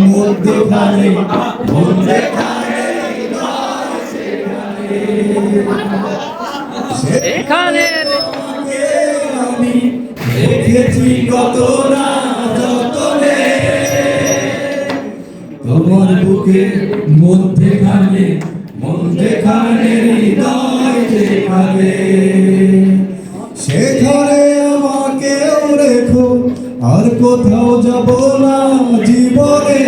মধ্যখানে সেখানে আমি দেখেছি কত না যতনে তোমার বুকে মধ্যখানে হৃদয় যেখানে সেখানে আমাকেও রেখো আর কোথাও যাব না জীবনে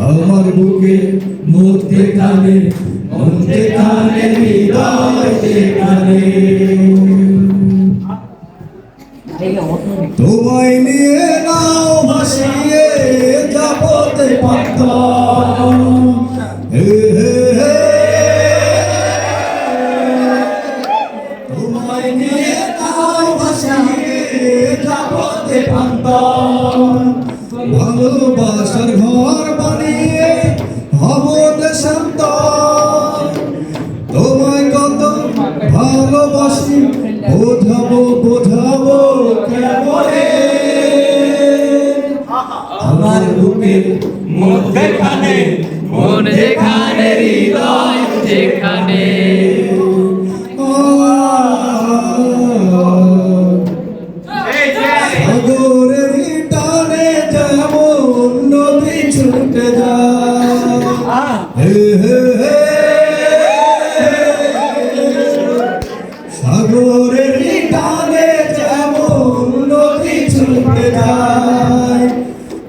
আমার বুকে মধ্যখানে হৃদয় যেখানে তোমায় নিয়ে নাও ভাসিয়ে যাবতে পারতাম তোমায় নিয়ে নাও ভাসিয়ে যাবতে পারতাম ভালোবাসার ঘর বানিয়ে হব শান্ত তোমায় কত ভালোবাসি বোঝাবো কেমনে আমার বুকের মধ্যখানে হৃদয় যেখানে সাগরের টানে যেমন নদী ছুটে যায় সাগরের টানে যেমন নদী ছুটে যায়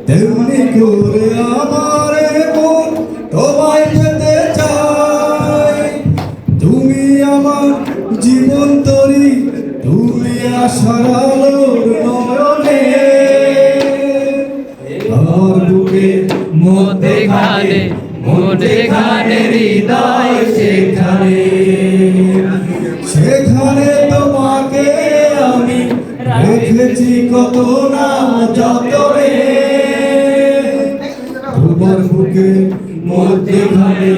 তেমনি করে আমার মন তোমায় পেতে চায় তুমি আমার জীবন তরি তুমি আশার আলোর নয়নে আমার বুকে মধ্যখানে হৃদয় যেখানে সেখানে তোমাকে আমি রেখেছি কত না যতনে তোমার বুকে মধ্যখানে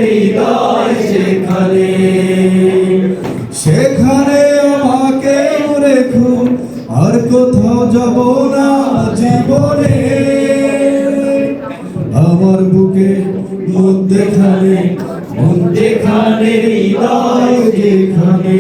হৃদয় যেখানে সেখানে আমাকে রেখো আর কোথাও যাব না জীবনে আমার বুকে মধ্যখানে হৃদয় যেখানে।